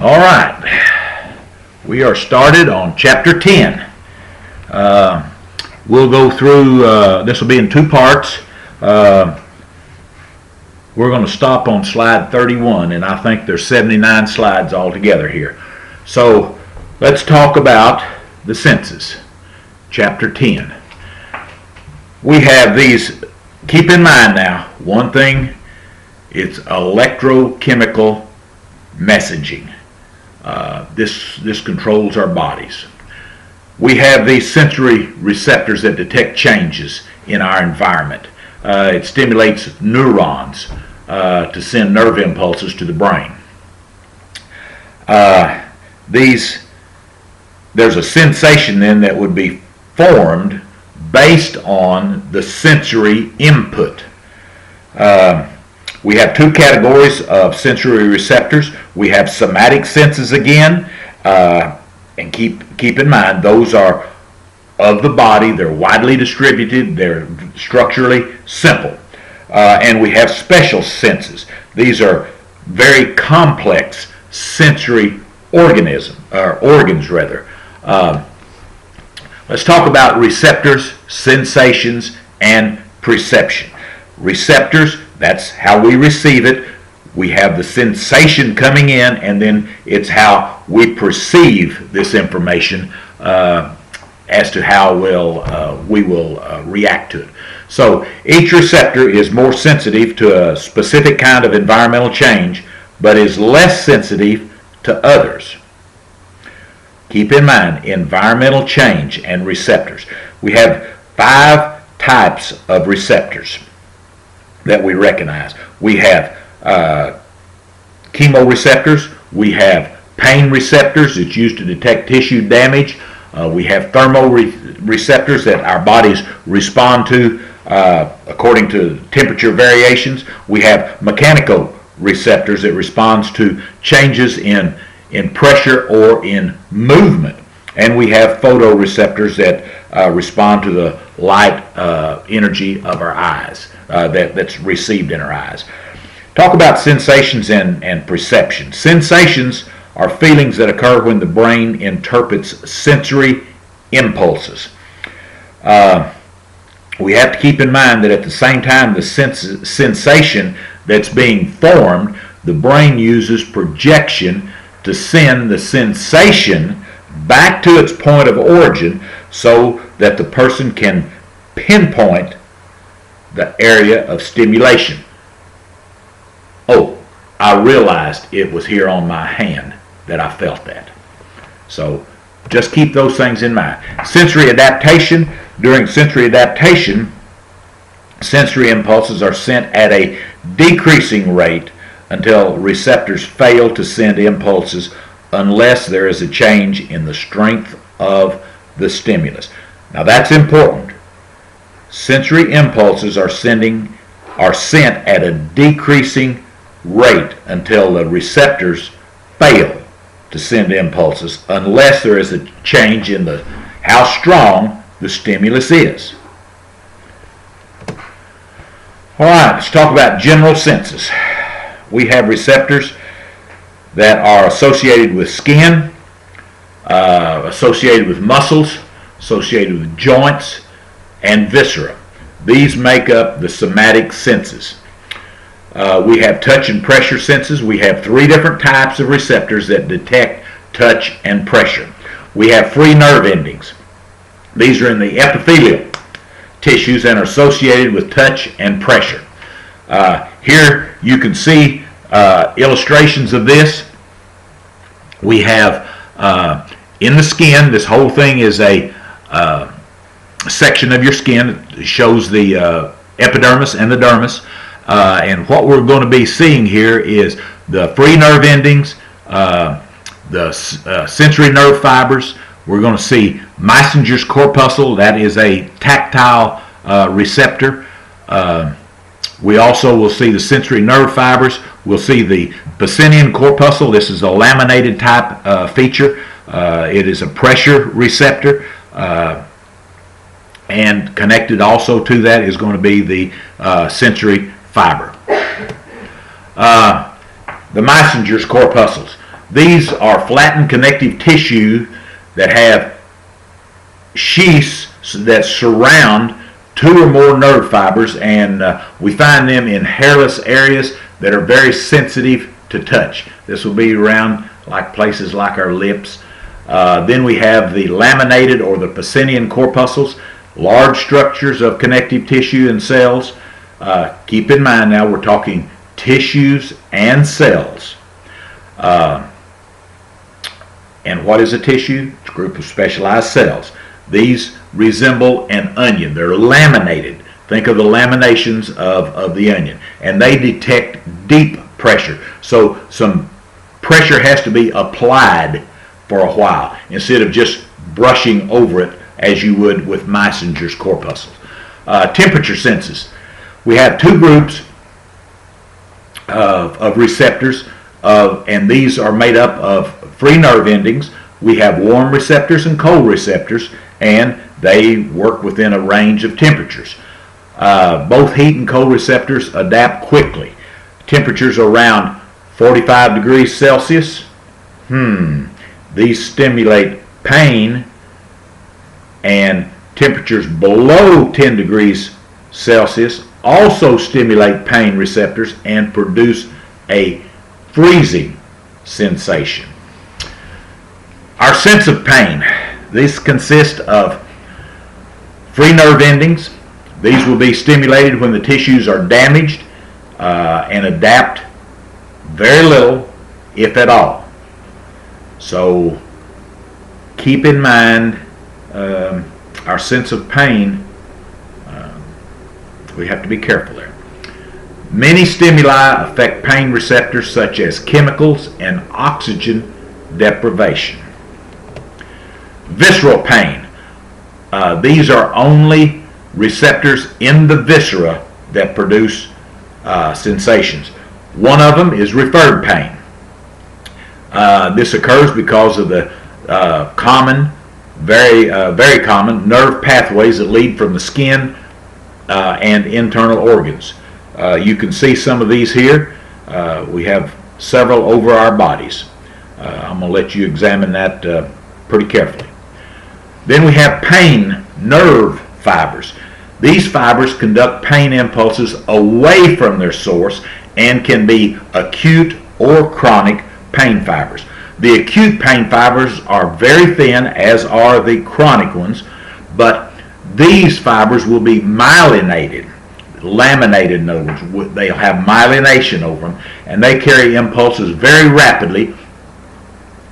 All right, we are started on chapter 10. We'll go through, this will be in two parts. We're going to stop on slide 31, and I think there's 79 slides altogether here. So let's talk about the senses, chapter 10. We have these, keep in mind now, one thing, it's electrochemical messaging. This controls our bodies. We have these sensory receptors that detect changes in our environment. It stimulates neurons to send nerve impulses to the brain. There's a sensation then that would be formed based on the sensory input. We have two categories of sensory receptors. We have somatic senses again, and keep in mind those are of the body. They're widely distributed. They're structurally simple. And we have special senses. These are very complex sensory organs. Let's talk about receptors, sensations, and perception. Receptors, that's how we receive it. We have the sensation coming in, and then it's how we perceive this information as to how we will react to it. So each receptor is more sensitive to a specific kind of environmental change, but is less sensitive to others. Keep in mind, environmental change and receptors. We have 5 types of receptors that we recognize. We have chemoreceptors, we have pain receptors that's used to detect tissue damage, we have thermoreceptors that our bodies respond to according to temperature variations, we have mechanical receptors that responds to changes in pressure or in movement, and we have photoreceptors that respond to the light energy of our eyes that's received in our eyes. Talk about sensations and perception. Sensations are feelings that occur when the brain interprets sensory impulses. We have to keep in mind that at the same time the sensation that's being formed, the brain uses projection to send the sensation back to its point of origin so that the person can pinpoint the area of stimulation. Oh, I realized it was here on my hand that I felt that. So just keep those things in mind. Sensory adaptation. During sensory adaptation, sensory impulses are sent at a decreasing rate until receptors fail to send impulses unless there is a change in the strength of the stimulus. Now that's important. Sensory impulses are sent at a decreasing rate until the receptors fail to send impulses unless there is a change in how strong the stimulus is. All right, let's talk about general senses. We have receptors that are associated with skin, associated with muscles, associated with joints, and viscera. These make up the somatic senses. We have touch and pressure senses. We have 3 different types of receptors that detect touch and pressure. We have free nerve endings. These are in the epithelial tissues and are associated with touch and pressure. Here you can see illustrations of this. We have in the skin, this whole thing is a section of your skin. It shows the epidermis and the dermis. And what we're going to be seeing here is the free nerve endings, the sensory nerve fibers. We're going to see Meissenger's corpuscle. That is a tactile receptor. We also will see the sensory nerve fibers. We'll see the Pacinian corpuscle. This is a laminated type feature. It is a pressure receptor. And connected also to that is going to be the sensory fiber. The Meissenger's corpuscles. These are flattened connective tissue that have sheaths that surround two or more nerve fibers, and we find them in hairless areas that are very sensitive to touch. This will be around like places like our lips. Then we have the laminated or the Pacinian corpuscles, large structures of connective tissue and cells. Keep in mind now we're talking tissues and cells. And what is a tissue? It's a group of specialized cells. These resemble an onion. They're laminated. Think of the laminations of the onion. And they detect deep pressure. So some pressure has to be applied for a while instead of just brushing over it as you would with Meissenger's corpuscles. Temperature senses. We have two groups of receptors, and these are made up of free nerve endings. We have warm receptors and cold receptors, and they work within a range of temperatures. Both heat and cold receptors adapt quickly. Temperatures around 45 degrees Celsius. These stimulate pain, and temperatures below 10 degrees Celsius also stimulate pain receptors and produce a freezing sensation. Our sense of pain. This consists of free nerve endings. These will be stimulated when the tissues are damaged and adapt very little, if at all. So keep in mind our sense of pain. We have to be careful there. Many stimuli affect pain receptors, such as chemicals and oxygen deprivation. Visceral pain. These are only receptors in the viscera that produce sensations. One of them is referred pain. This occurs because of the very common nerve pathways that lead from the skin and internal organs. You can see some of these here. We have several over our bodies. I'm going to let you examine that pretty carefully. Then we have pain nerve fibers. These fibers conduct pain impulses away from their source and can be acute or chronic pain fibers. The acute pain fibers are very thin, as are the chronic ones, but these fibers will be myelinated, laminated in other words. They'll have myelination over them, and they carry impulses very rapidly,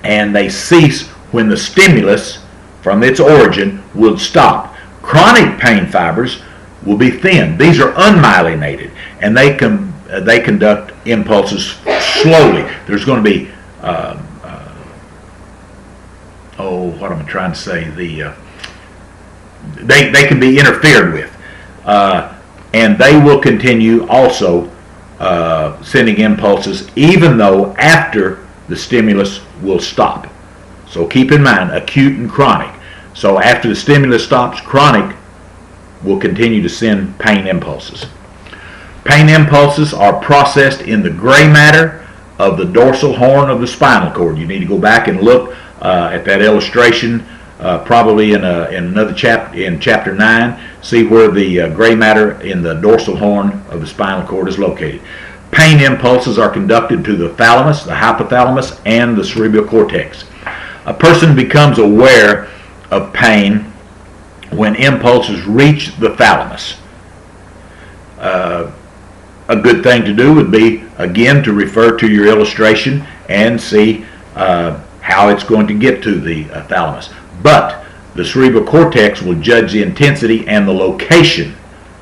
and they cease when the stimulus from its origin will stop. Chronic pain fibers will be thin. These are unmyelinated, and they conduct impulses slowly. There's going to be what am I trying to say? They can be interfered with, and they will continue also sending impulses even though after the stimulus will stop. So keep in mind acute and chronic. So after the stimulus stops, chronic will continue to send pain impulses. Pain impulses are processed in the gray matter of the dorsal horn of the spinal cord. You need to go back and look at that illustration, probably in another chapter, in chapter 9. See where the gray matter in the dorsal horn of the spinal cord is located. Pain impulses are conducted to the thalamus, the hypothalamus, and the cerebral cortex. A person becomes aware of pain when impulses reach the thalamus. A good thing to do would be, again, to refer to your illustration and see how it's going to get to the thalamus. But the cerebral cortex will judge the intensity and the location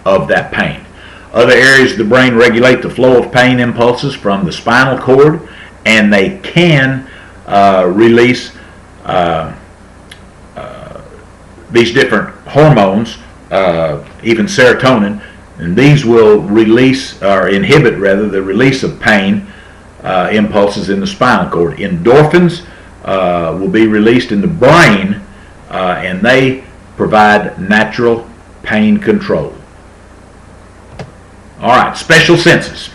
of that pain. Other areas of the brain regulate the flow of pain impulses from the spinal cord, and they can release these different hormones, even serotonin, and these will release or inhibit rather the release of pain impulses in the spinal cord. Endorphins will be released in the brain, and they provide natural pain control. All right, special senses.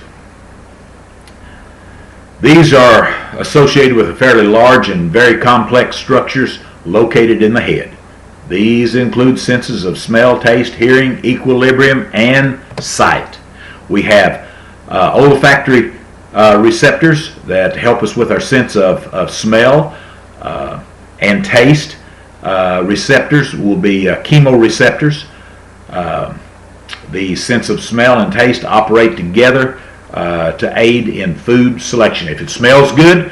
These are associated with fairly large and very complex structures located in the head. These include senses of smell, taste, hearing, equilibrium, and sight. We have olfactory receptors that help us with our sense of smell and taste. Receptors will be chemoreceptors. The sense of smell and taste operate together to aid in food selection. If it smells good,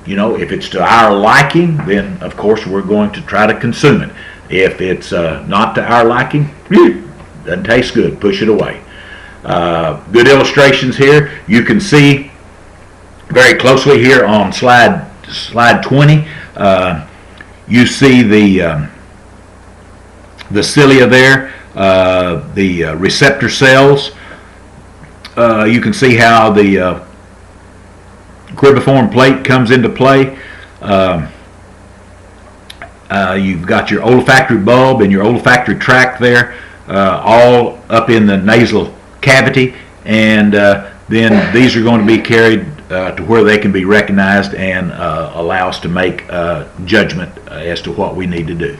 if it's to our liking, then of course we're going to try to consume it. If it's not to our liking, doesn't taste good, push it away. Good illustrations here. You can see very closely here on slide 20. You see the cilia there, the receptor cells. You can see how the cribriform plate comes into play. You've got your olfactory bulb and your olfactory tract there, all up in the nasal cavity, and then these are going to be carried to where they can be recognized and allow us to make judgment as to what we need to do.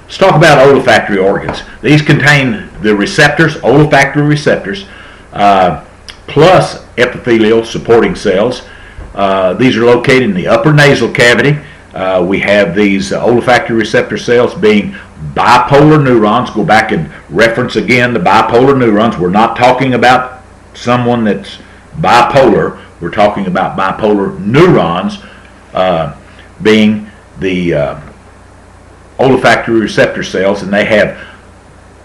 Let's talk about olfactory organs. These contain the receptors, olfactory receptors, plus epithelial supporting cells. These are located in the upper nasal cavity. We have these olfactory receptor cells being bipolar neurons. Go back and reference again the bipolar neurons. We're not talking about someone that's bipolar. We're talking about bipolar neurons being the olfactory receptor cells, and they have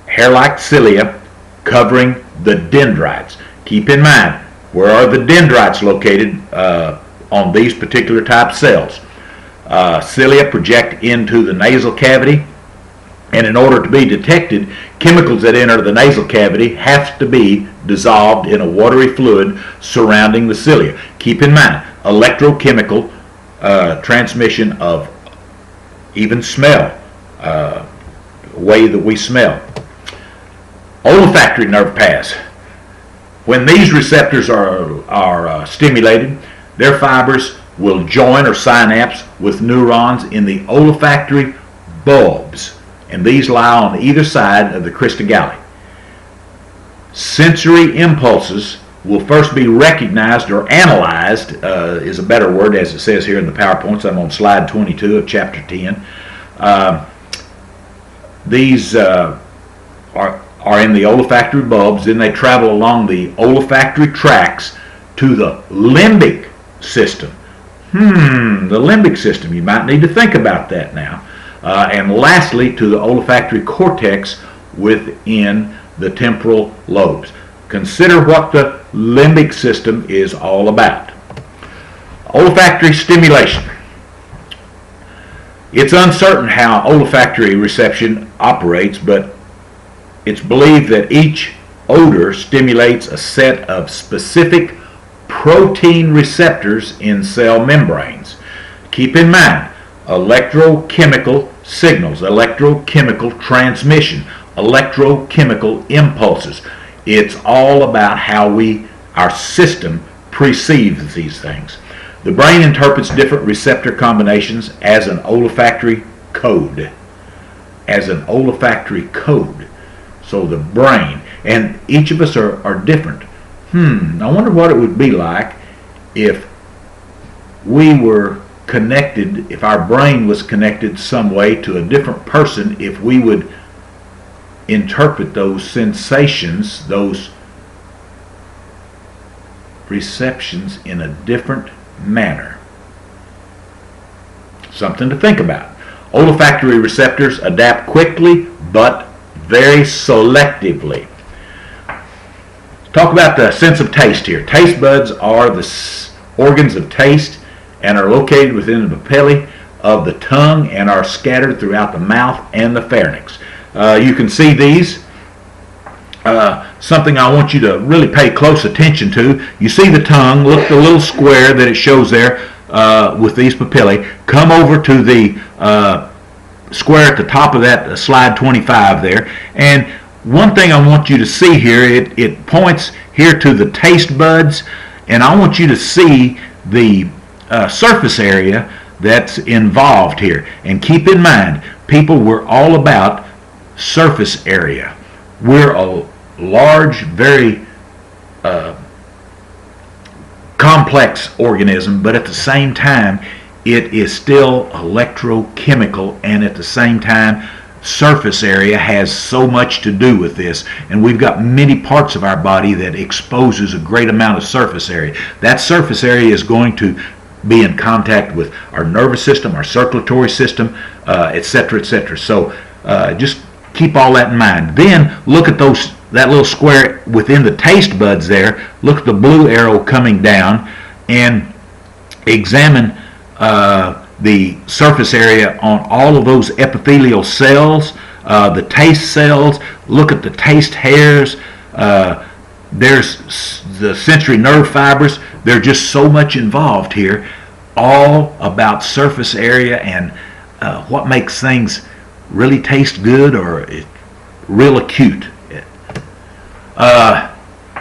hair-like cilia covering the dendrites. Keep in mind, where are the dendrites located on these particular type cells? Cilia project into the nasal cavity, and in order to be detected, chemicals that enter the nasal cavity have to be dissolved in a watery fluid surrounding the cilia. Keep in mind, electrochemical transmission of even smell, way that we smell. Olfactory nerve paths. When these receptors are stimulated, their fibers will join or synapse with neurons in the olfactory bulbs, and these lie on either side of the crista galli. Sensory impulses will first be recognized or analyzed, is a better word, as it says here in the PowerPoints. I'm on slide 22 of chapter 10. These are in the olfactory bulbs, then they travel along the olfactory tracts to the limbic system. The limbic system, you might need to think about that now. And lastly, to the olfactory cortex within the temporal lobes. Consider what the limbic system is all about. Olfactory stimulation. It's uncertain how olfactory reception operates, but it's believed that each odor stimulates a set of specific protein receptors in cell membranes. Keep in mind, electrochemical signals, electrochemical transmission, electrochemical impulses. It's all about how our system perceives these things. The brain interprets different receptor combinations as an olfactory code. As an olfactory code. So the brain, and each of us are different. I wonder what it would be like if we were connected, if our brain was connected some way to a different person, if we would interpret those sensations, those receptions in a different manner. Something to think about. Olfactory receptors adapt quickly but very selectively. Talk about the sense of taste here. Taste buds are the organs of taste and are located within the papillae of the tongue and are scattered throughout the mouth and the pharynx. You can see these. Something I want you to really pay close attention to. You see the tongue. Look at the little square that it shows there with these papillae. Come over to the square at the top of that slide 25 there. And one thing I want you to see here, it points here to the taste buds, and I want you to see the surface area that's involved here. And keep in mind, people, we're all about surface area. We're a large, very complex organism, but at the same time, it is still electrochemical, and at the same time, surface area has so much to do with this, and we've got many parts of our body that exposes a great amount of surface area. That surface area is going to be in contact with our nervous system, our circulatory system, etc., etc. So just keep all that in mind. Then look at that little square within the taste buds there. Look at the blue arrow coming down and examine the surface area on all of those epithelial cells, the taste cells. Look at the taste hairs. There's the sensory nerve fibers. There's just so much involved here, all about surface area and what makes things really taste good or real acute. Let's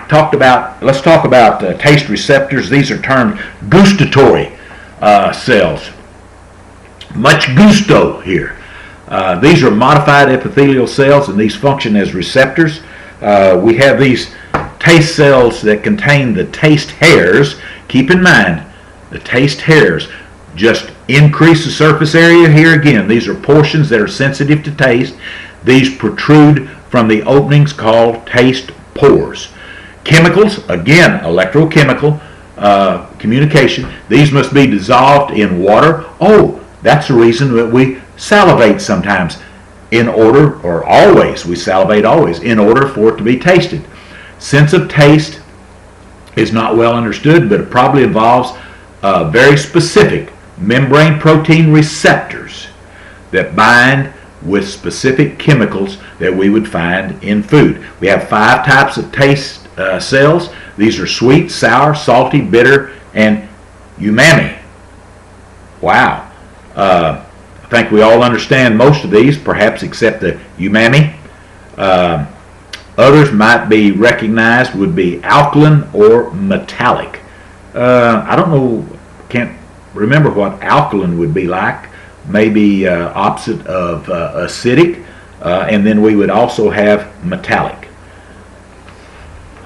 talk about taste receptors. These are termed gustatory cells. Much gusto here. These are modified epithelial cells, and these function as receptors. We have these taste cells that contain the taste hairs. Keep in mind, the taste hairs just increase the surface area here again. These are portions that are sensitive to taste. These protrude from the openings called taste pores. Chemicals, again, electrochemical communication. These must be dissolved in water. Oh, that's the reason that we salivate sometimes in order, or always, we salivate always, in order for it to be tasted. Sense of taste is not well understood, but it probably involves very specific membrane protein receptors that bind with specific chemicals that we would find in food. We have 5 types of taste cells. These are sweet, sour, salty, bitter, and umami. Wow. I think we all understand most of these, perhaps except the umami. Others might be recognized would be alkaline or metallic. I don't know, can't remember what alkaline would be like. Maybe opposite of acidic, and then we would also have metallic.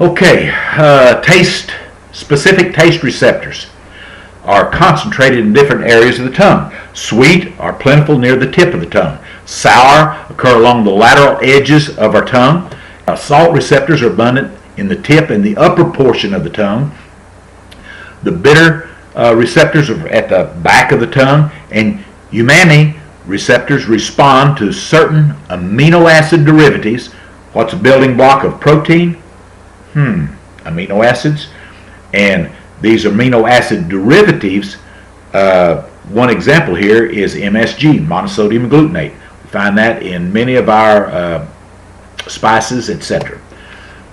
Okay, specific taste receptors are concentrated in different areas of the tongue. Sweet are plentiful near the tip of the tongue. Sour occur along the lateral edges of our tongue. Salt receptors are abundant in the tip and the upper portion of the tongue. The bitter receptors are at the back of the tongue, and umami receptors respond to certain amino acid derivatives. What's a building block of protein? Amino acids. And these amino acid derivatives, one example here is MSG, monosodium glutamate. We find that in many of our spices, etc.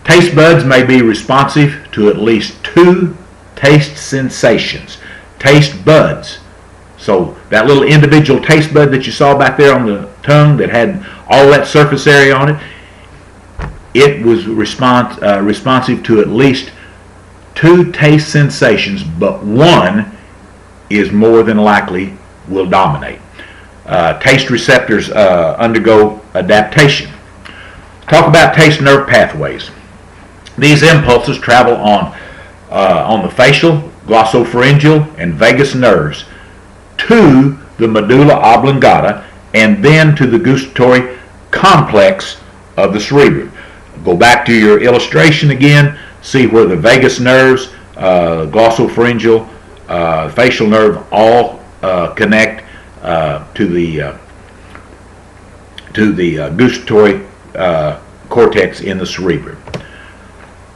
Taste buds may be responsive to at least 2 taste sensations. Taste buds. So that little individual taste bud that you saw back there on the tongue that had all that surface area on it, it was responsive to at least 2 taste sensations, but one is more than likely will dominate. Taste receptors undergo adaptation. Talk about taste nerve pathways. These impulses travel on the facial, glossopharyngeal, and vagus nerves to the medulla oblongata and then to the gustatory complex of the cerebrum. Go back to your illustration again, see where the vagus nerves, glossopharyngeal, facial nerve all connect to the gustatory cortex in the cerebrum.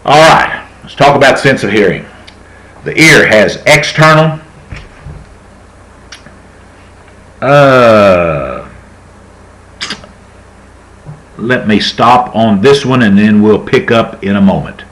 All right, let's talk about sense of hearing. The ear has external, let me stop on this one and then we'll pick up in a moment.